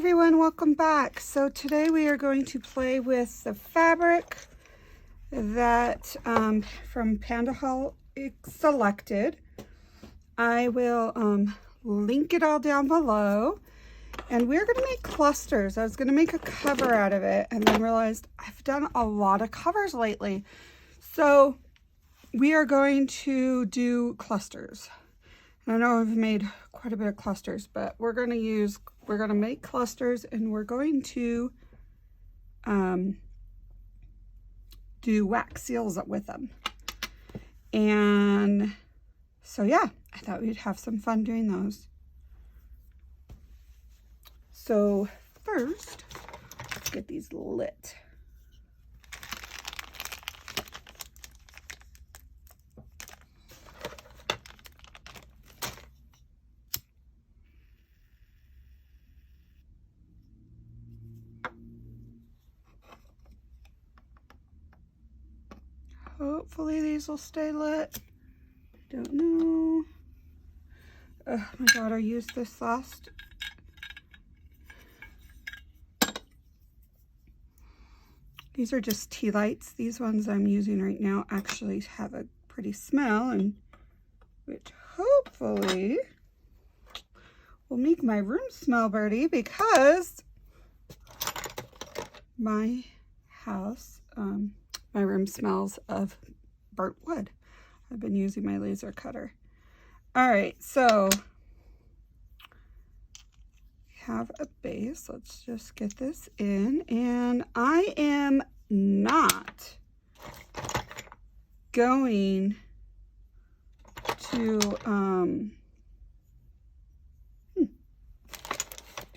everyone, welcome back. So today we are going to play with the fabric that from Panda Haul selected. I will link it all down below, and we're going to make clusters. I was going to make a cover out of it and then realized I've done a lot of covers lately. So we are going to do clusters. I know I've made quite a bit of clusters, but we're going to make clusters, and we're going to do wax seals with them. And so yeah, I thought we'd have some fun doing those. So first, let's get these lit. Hopefully these will stay lit. Don't know. My daughter used this last. These are just tea lights. These ones I'm using right now actually have a pretty smell, and which hopefully will make my room smell birdie, because my house, my room smells of burnt wood. I've been using my laser cutter. All right, so we have a base. Let's just get this in. And I am not going to, do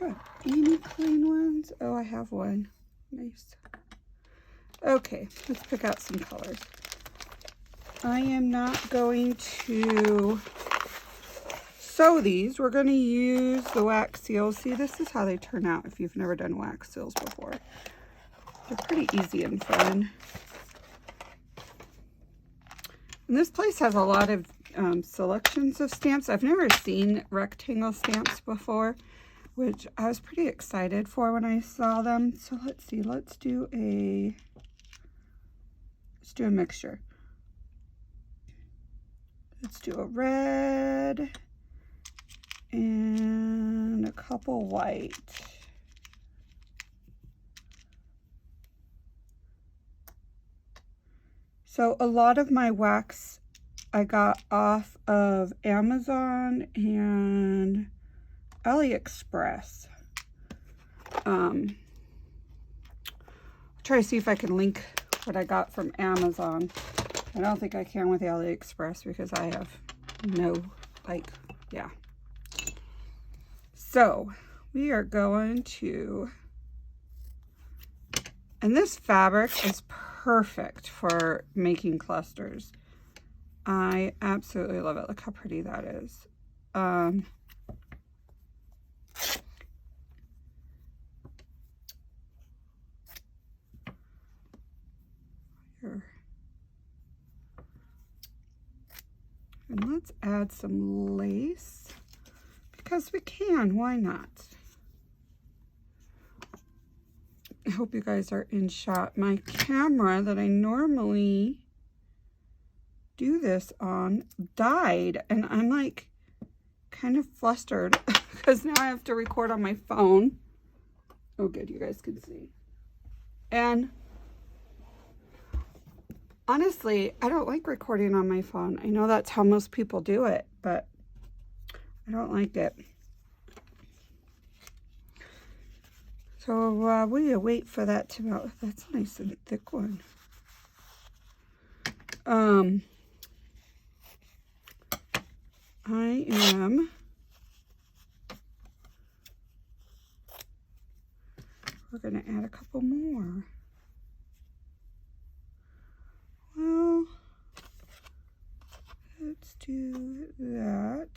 I have any clean ones? Oh, I have one. Nice. Okay, let's pick out some colors. I am not going to sew these. We're going to use the wax seals. See, this is how they turn out if you've never done wax seals before. They're pretty easy and fun. And this place has a lot of selections of stamps. I've never seen rectangle stamps before, which I was pretty excited for when I saw them. So let's see, let's do a mixture. Let's do a red and a couple white. So a lot of my wax I got off of Amazon and AliExpress. Try to see if I can link what I got from Amazon. I don't think I can with AliExpress because I have no, yeah. So we are going to, and this fabric is perfect for making clusters. I absolutely love it. Look how pretty that is. And let's add some lace because we can. Why not? I hope you guys are in shot. My camera that I normally do this on died, and I'm like kind of flustered because now I have to record on my phone. Oh, good, you guys can see. And honestly, I don't like recording on my phone. I know that's how most people do it, but I don't like it. So we'll wait for that to melt. That's a nice and thick one. We're going to add a couple more. Well, let's do that.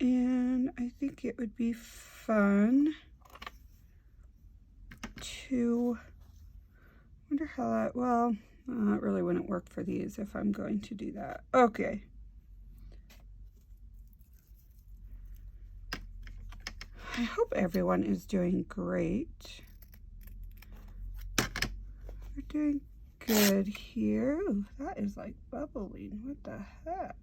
And I think it would be fun to, wonder how that, well, it really wouldn't work for these if I'm going to do that. Okay. I hope everyone is doing great. We're doing good here. Ooh, that is like bubbling. What the heck?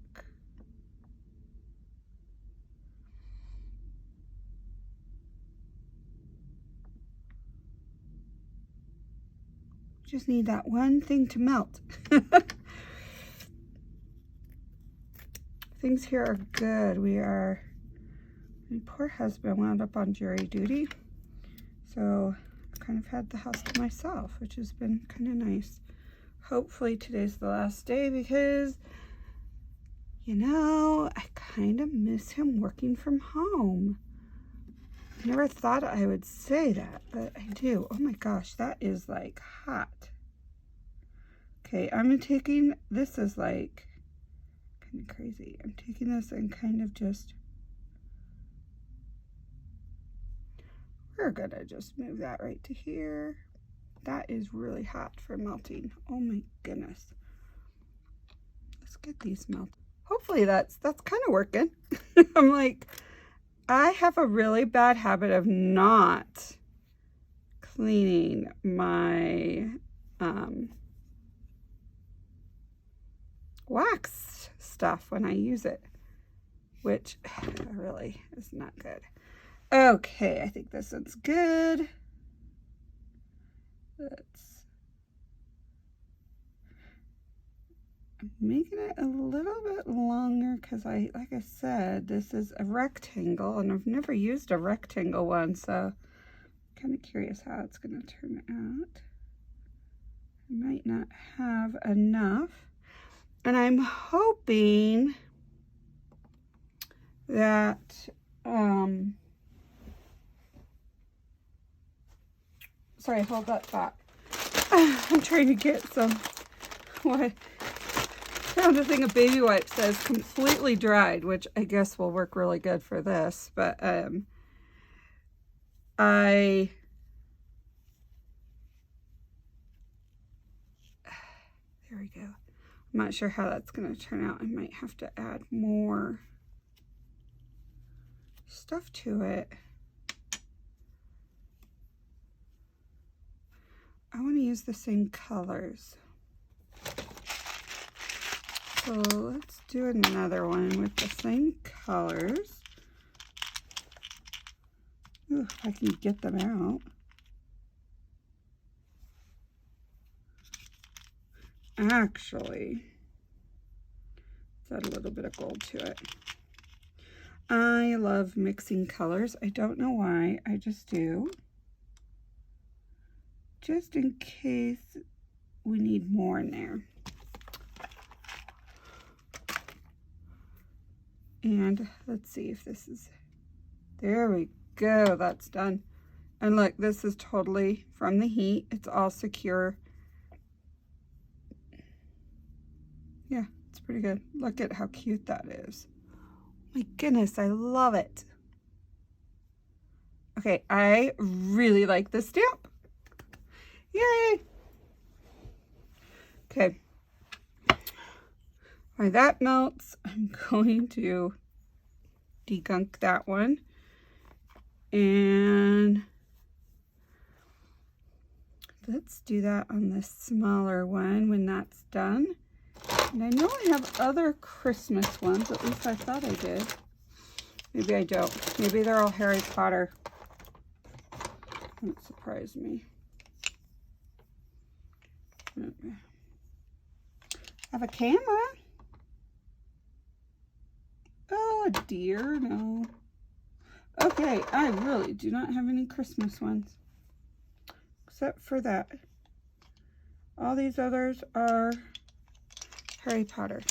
Just need that one thing to melt. Things here are good. My poor husband wound up on jury duty. So I kind of had the house to myself, which has been kind of nice. Hopefully today's the last day because, you know, I kind of miss him working from home. I never thought I would say that, but I do. Oh my gosh, that is like hot. Okay, I'm taking, this is like kind of crazy. I'm taking this and kind of just, we're gonna just move that right to here. That is really hot for melting. Oh my goodness. Let's get these melted. Hopefully that's kind of working. I'm like, I have a really bad habit of not cleaning my wax stuff when I use it, which really is not good. Okay, I think this one's good. I'm making it a little bit longer because like I said, this is a rectangle and I've never used a rectangle one, so I'm kind of curious how it's going to turn out. I might not have enough, and I'm hoping that sorry, hold that thought. I'm trying to get some, I found a thing of baby wipes that is completely dried, which I guess will work really good for this, but there we go. I'm not sure how that's going to turn out. I might have to add more stuff to it. I want to use the same colors. So let's do another one with the same colors. Ooh, if I can get them out. Actually, let's add a little bit of gold to it. I love mixing colors. I don't know why, I just do. Just in case we need more in there. And let's see if this is, there we go, that's done. And look, this is totally from the heat. It's all secure. Yeah, it's pretty good. Look at how cute that is. My goodness, I love it. Okay, I really like this stamp. Yay! Okay. While that melts, I'm going to degunk that one. And let's do that on the smaller one when that's done. And I know I have other Christmas ones, at least I thought I did. Maybe I don't. Maybe they're all Harry Potter. Wouldn't surprise me. Have a camera. Oh dear, no. Okay, I really do not have any Christmas ones. Except for that. All these others are Harry Potter.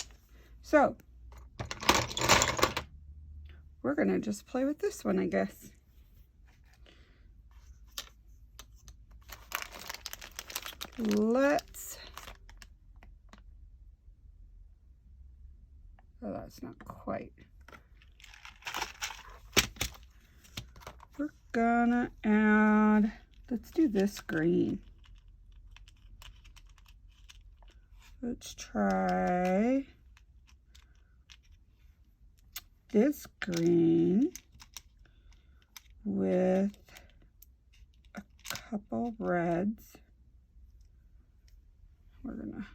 So, we're going to just play with this one, I guess. Let's... Oh, that's not quite. We're gonna add... Let's do this green. Let's try this green with a couple reds. We're gonna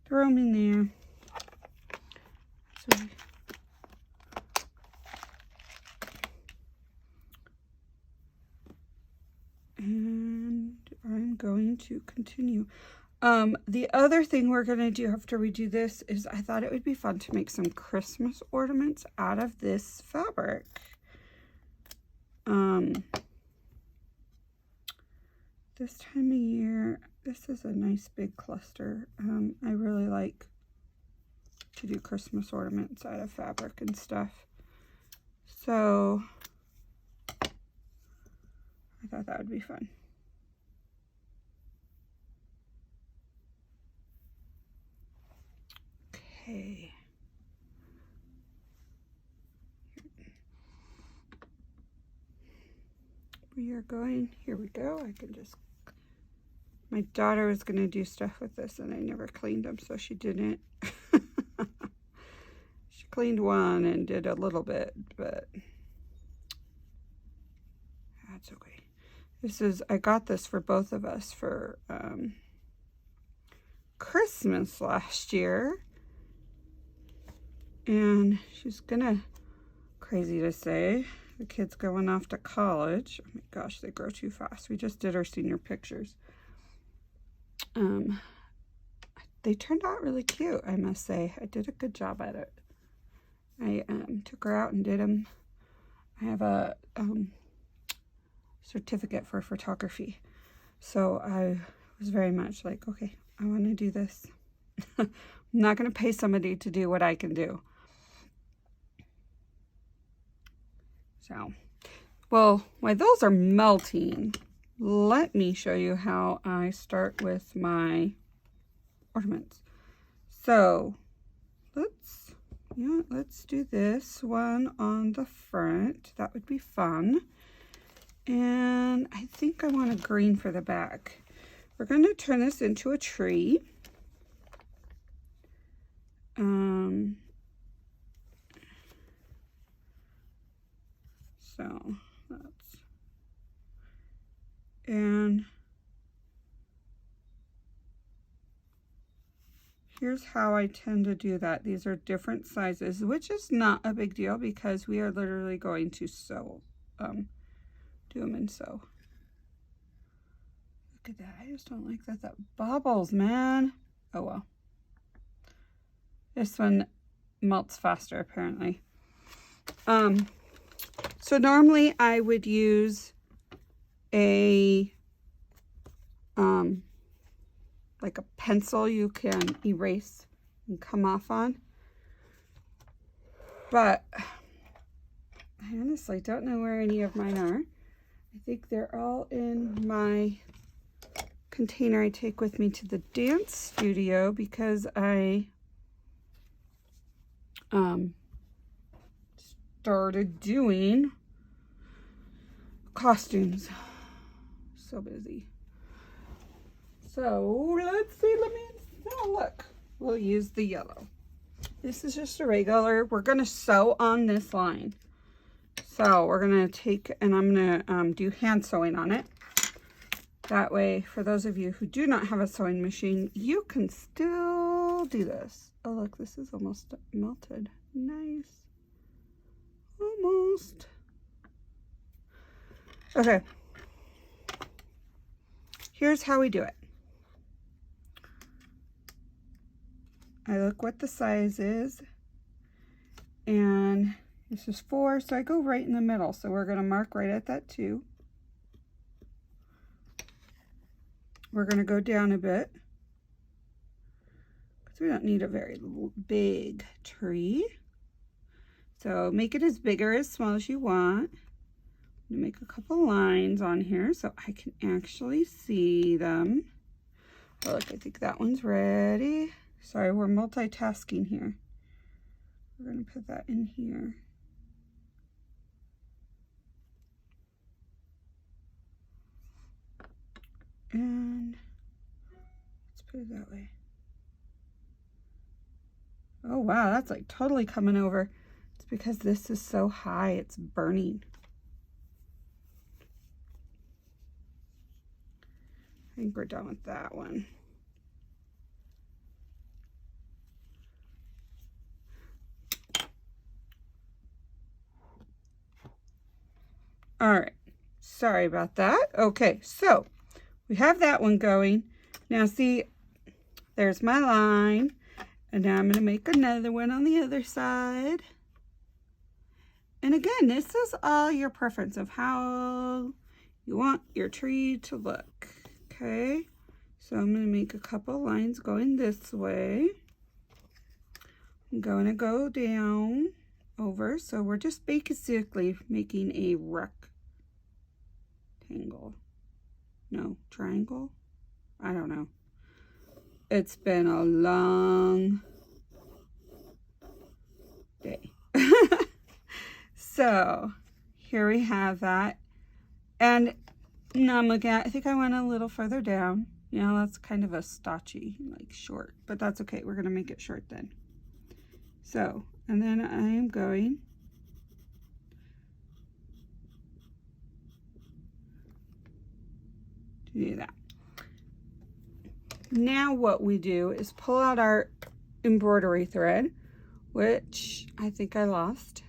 throw them in there. So and I'm going to continue. The other thing we're going to do after we do this is I thought it would be fun to make some Christmas ornaments out of this fabric. This time of year, this is a nice big cluster. I really like to do Christmas ornaments out of fabric and stuff. So I thought that would be fun. Okay. We are going, here we go. I can just, my daughter was going to do stuff with this and I never cleaned them, so she didn't. She cleaned one and did a little bit, but that's okay. This is, I got this for both of us for Christmas last year. And she's gonna, crazy to say, the kid's going off to college. Oh my gosh, they grow too fast. We just did our senior pictures. They turned out really cute, I must say. I did a good job at it. I took her out and did them. I have a certificate for photography. So I was very much like, okay, I want to do this. I'm not going to pay somebody to do what I can do. So, well, while those are melting, let me show you how I start with my ornaments. So, let's do this one on the front. That would be fun. And I think I want a green for the back. We're going to turn this into a tree. So that's, and here's how I tend to do that. These are different sizes, which is not a big deal because we are literally going to sew, do them and sew. Look at that. I just don't like that bubbles, man. Oh well. This one melts faster apparently. So normally I would use a like a pencil you can erase and come off on, but I honestly don't know where any of mine are. I think they're all in my container I take with me to the dance studio because I started doing costumes. So busy. So let's see, oh look, we'll use the yellow. This is just a regular, we're gonna sew on this line. So we're gonna take, and I'm gonna do hand sewing on it. That way, for those of you who do not have a sewing machine, you can still do this. Oh look, this is almost melted. Nice. Almost. Okay. Here's how we do it. I look what the size is, and this is 4, so I go right in the middle. So we're going to mark right at that 2. We're going to go down a bit because we don't need a very big tree. So make it as big or as small as you want. I'm going to make a couple lines on here so I can actually see them. Oh, look, I think that one's ready. Sorry, we're multitasking here. We're going to put that in here. And let's put it that way. Oh, wow, that's like totally coming over. It's because this is so high, it's burning. I think we're done with that one. All right, sorry about that. Okay, so we have that one going. Now see, there's my line, and now I'm going to make another one on the other side. And again, this is all your preference of how you want your tree to look. Okay, so I'm going to make a couple lines going this way. I'm going to go down over, so we're just basically making a rectangle. No, triangle? I don't know. It's been a long day. So here we have that. And now I'm looking at, I think I went a little further down. You know, that's kind of a stotchy, like short, but that's okay. We're going to make it short then. So, and then I'm going to do that. Now what we do is pull out our embroidery thread, which I think I lost.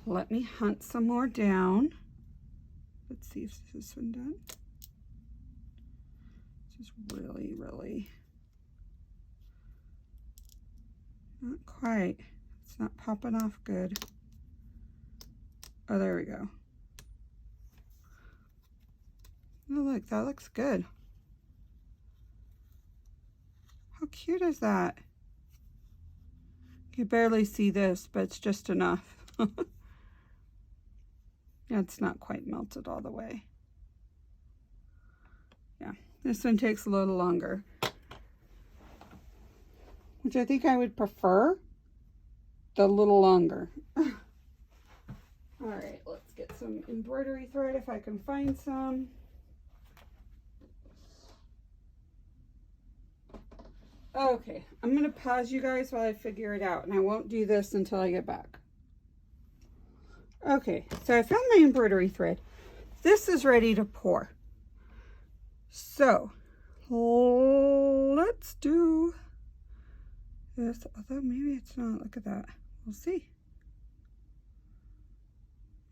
Let me hunt some more down. Let's see if this is one done. This is really, really not quite. It's not popping off good. Oh, there we go. Oh, look, that looks good. How cute is that? You can barely see this, but it's just enough. It's not quite melted all the way. Yeah, this one takes a little longer, which I think I would prefer the little longer. All right, let's get some embroidery thread if I can find some. Okay, I'm going to pause you guys while I figure it out, and I won't do this until I get back. Okay, so I found my embroidery thread. This is ready to pour. So, let's do this, although maybe it's not. Look at that. We'll see.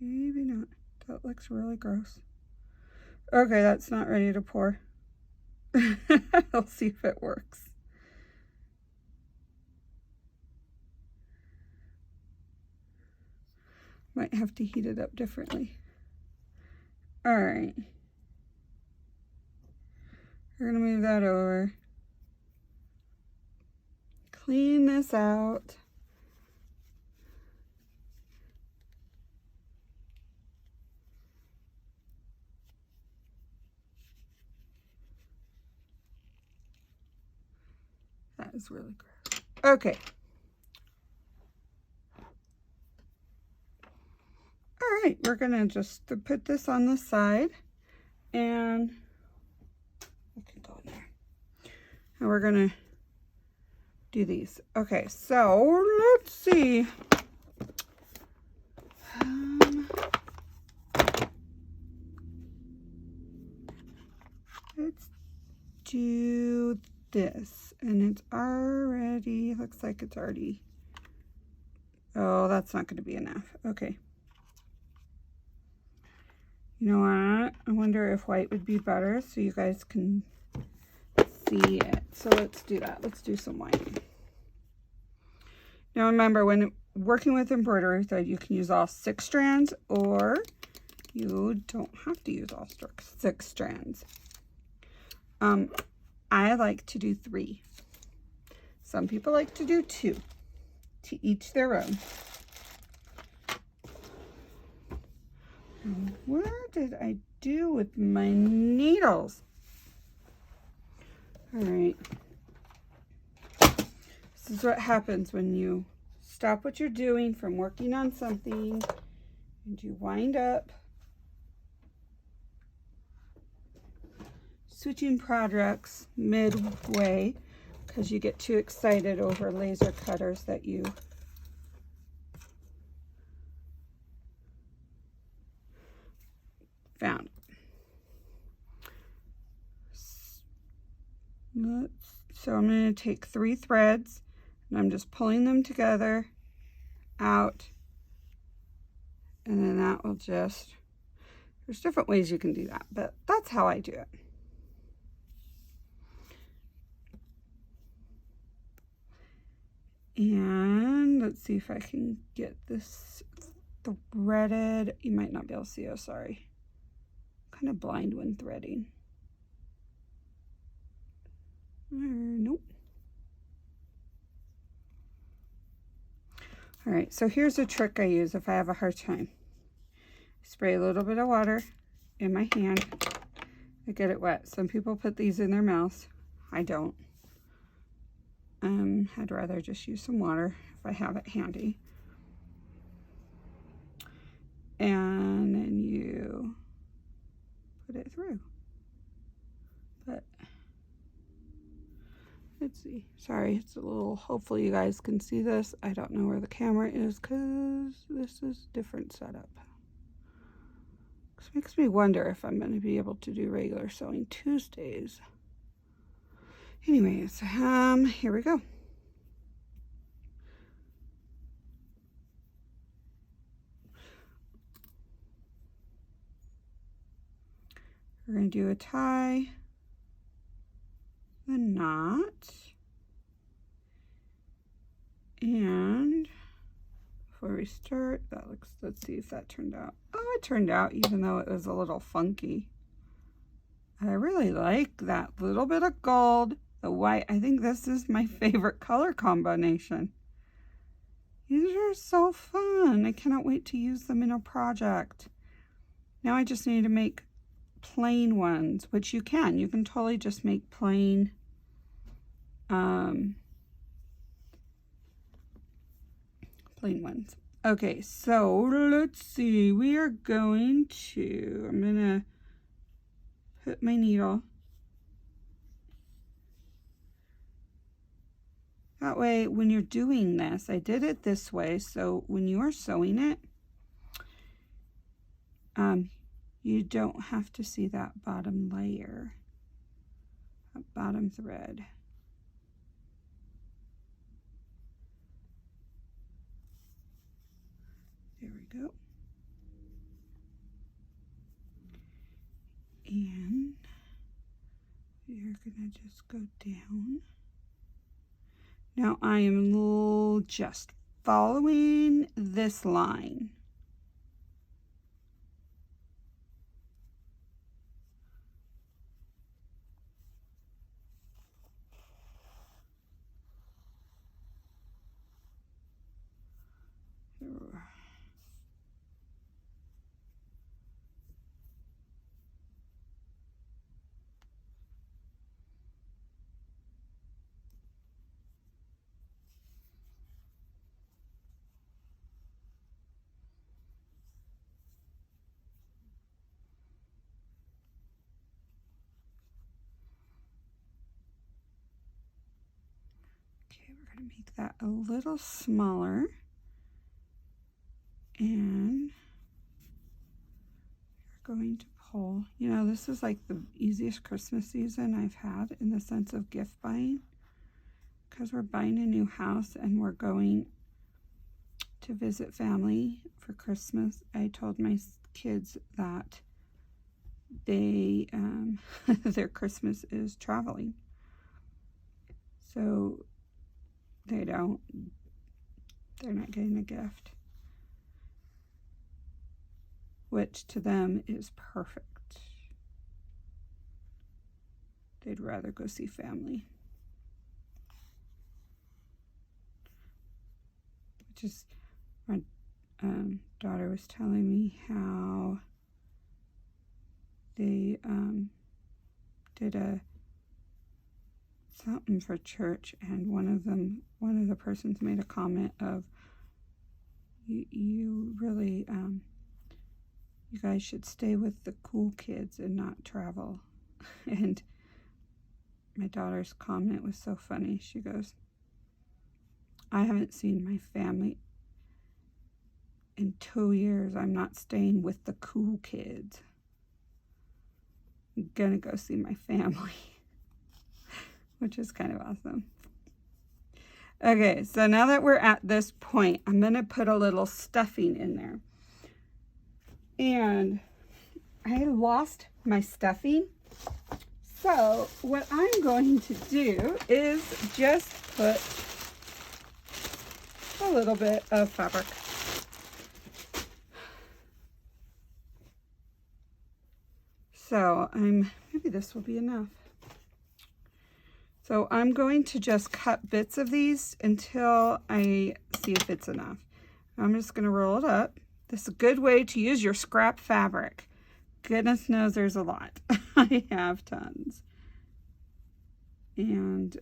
Maybe not. That looks really gross. Okay, that's not ready to pour. I'll see if it works. Might have to heat it up differently. All right. We're gonna move that over. Clean this out. That is really gross. Okay. All right, we're gonna just put this on the side, and it can go in there. And we're gonna do these. Okay, so let's see. Let's do this, and it's already, looks like it's already, oh, that's not gonna be enough. Okay. You know what? I wonder if white would be better so you guys can see it. So let's do that. Let's do some white. Now remember, when working with embroidery thread, you can use all 6 strands, or you don't have to use all 6 strands. I like to do 3. Some people like to do 2. To each their own. Where did I do with my needles? All right. This is what happens when you stop what you're doing from working on something and you wind up switching projects midway because you get too excited over laser cutters that you So I'm going to take 3 threads and I'm just pulling them together out, and then that will just, there's different ways you can do that, but that's how I do it. And let's see if I can get this threaded. You might not be able to see, oh sorry. Kind of blind when threading. Nope. All right, so here's a trick I use if I have a hard time. Spray a little bit of water in my hand. I get it wet. Some people put these in their mouths. I don't. I'd rather just use some water if I have it handy. And then you put it through. But let's see. Sorry, it's a little, hopefully you guys can see this. I don't know where the camera is because this is different setup. This makes me wonder if I'm going to be able to do regular sewing Tuesdays. Anyways, here we go. We're going to do a tie, the knot, and before we start, that looks, let's see if that turned out. Oh, it turned out even though it was a little funky. I really like that little bit of gold, the white. I think this is my favorite color combination. These are so fun. I cannot wait to use them in a project. Now I just need to make plain ones, which you can. You can totally just make plain plain ones. Okay, so let's see. We are going to, I'm gonna put my needle. That way, when you're doing this, I did it this way, so when you are sewing it, you don't have to see that bottom layer, that bottom thread. There we go. And we're gonna just go down. Now I am just following this line. Okay, we're going to make that a little smaller. And we're going to pull. You know, this is like the easiest Christmas season I've had in the sense of gift buying. Because we're buying a new house and we're going to visit family for Christmas. I told my kids that they their Christmas is traveling. So they're not getting a gift, which to them is perfect. They'd rather go see family. Which is, my daughter was telling me how they did something for church, and one of the persons made a comment of, you really, you guys should stay with the cool kids and not travel. And my daughter's comment was so funny. She goes, I haven't seen my family in 2 years. I'm not staying with the cool kids. I'm gonna go see my family. which is kind of awesome. Okay, so now that we're at this point, I'm going to put a little stuffing in there. And I lost my stuffing. So what I'm going to do is just put a little bit of fabric. So maybe this will be enough. So I'm going to just cut bits of these until I see if it's enough. I'm just going to roll it up. This is a good way to use your scrap fabric. Goodness knows there's a lot. I have tons. And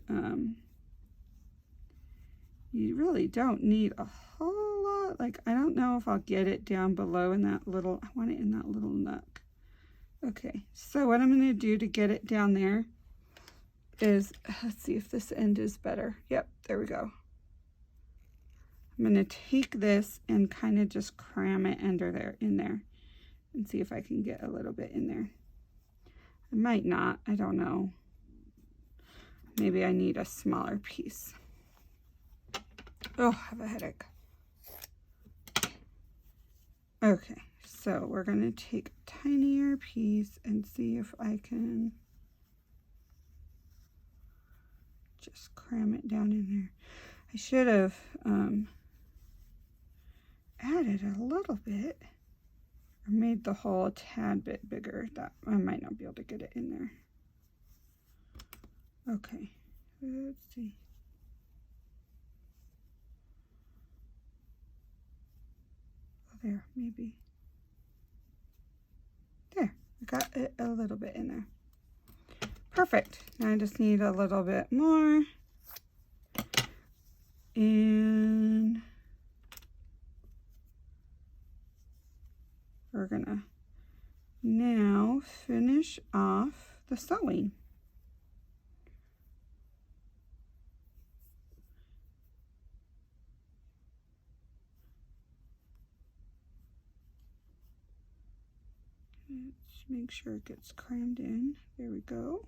you really don't need a whole lot. Like, I don't know if I'll get it down below in that little, I want it in that little nook. Okay, so what I'm going to do to get it down there is, let's see if this end is better. Yep, there we go. I'm going to take this and kind of just cram it under there, in there, and see if I can get a little bit in there. I might not, I don't know. Maybe I need a smaller piece. Oh, I have a headache. Okay, so we're going to take a tinier piece and see if I can just cram it down in there. I should have added a little bit or made the hole a tad bit bigger. That I might not be able to get it in there. Okay, let's see. Oh, there, maybe. There, I got it a little bit in there. Perfect. Now I just need a little bit more. And we're gonna now finish off the sewing. Let's make sure it gets crammed in. There we go.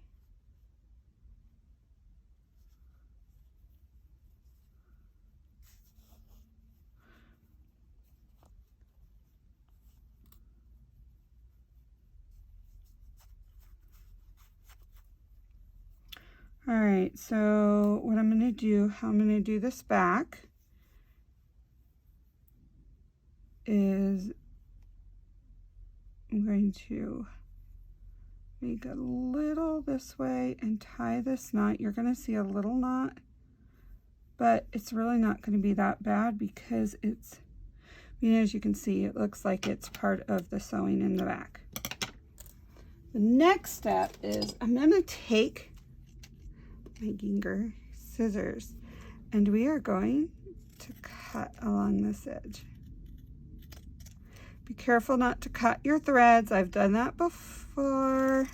All right, so what I'm going to do, how I'm going to do this back is I'm going to make a little this way and tie this knot. You're going to see a little knot, but it's really not going to be that bad because it's, as you can see, it looks like it's part of the sewing in the back. The next step is I'm going to take my Ginger scissors and we are going to cut along this edge. Be careful not to cut your threads. I've done that before.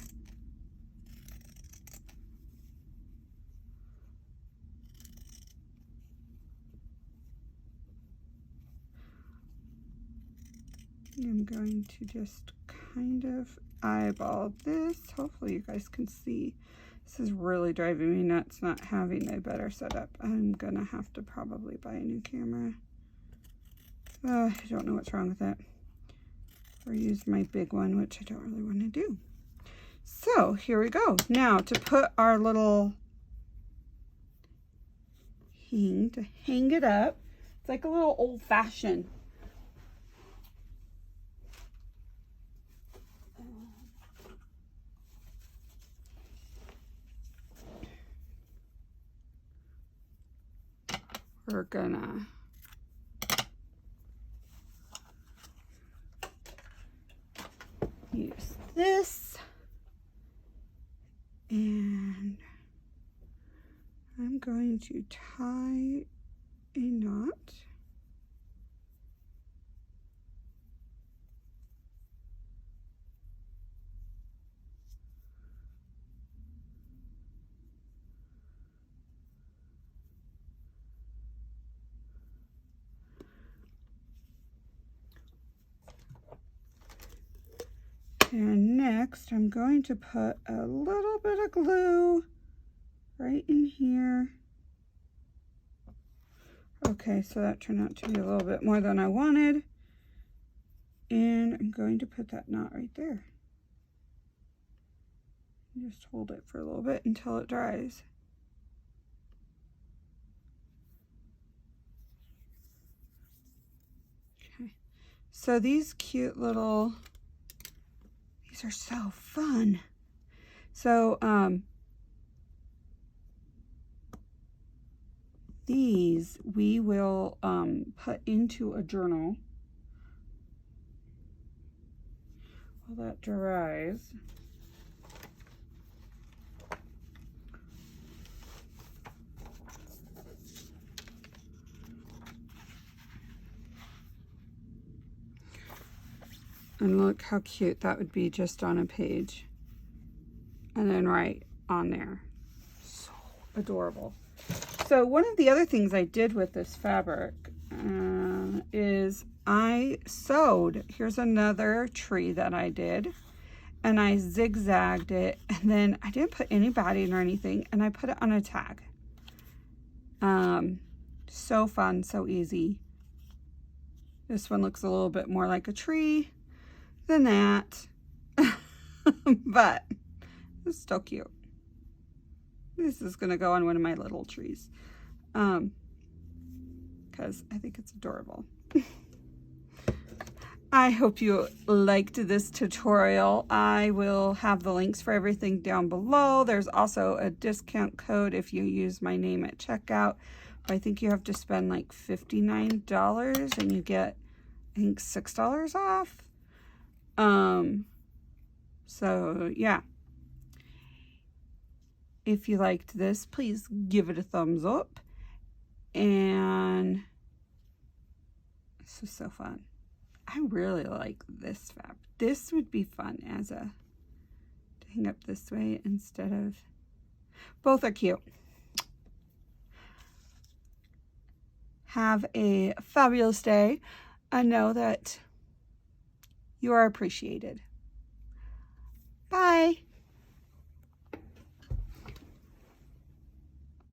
I'm going to just kind of eyeball this. Hopefully you guys can see. This is really driving me nuts not having a better setup. I'm gonna have to probably buy a new camera. I don't know what's wrong with it. Or use my big one, which I don't really want to do. So here we go. Now to put our little hang, to hang it up. It's like a little old-fashioned. We're gonna use this, and I'm going to tie a knot. And next, I'm going to put a little bit of glue right in here. Okay, so that turned out to be a little bit more than I wanted. And I'm going to put that knot right there. Just hold it for a little bit until it dries. Okay, so these cute little, these are so fun. So, these we will put into a journal while that dries. And look how cute that would be just on a page. And then right on there. So adorable. So one of the other things I did with this fabric is I sewed, here's another tree that I did, and I zigzagged it, and then I didn't put any batting or anything, and I put it on a tag. So fun, so easy. This one looks a little bit more like a tree than that, but it's still cute. This is gonna go on one of my little trees because I think it's adorable. I hope you liked this tutorial. I will have the links for everything down below. There's also a discount code if you use my name at checkout. I think you have to spend like $59 and you get, I think, $6 off. So yeah. If you liked this, please give it a thumbs up. And this was so fun. I really like this fabric. This would be fun as a to hang up this way instead of, both are cute. Have a fabulous day and know that you are appreciated. Bye.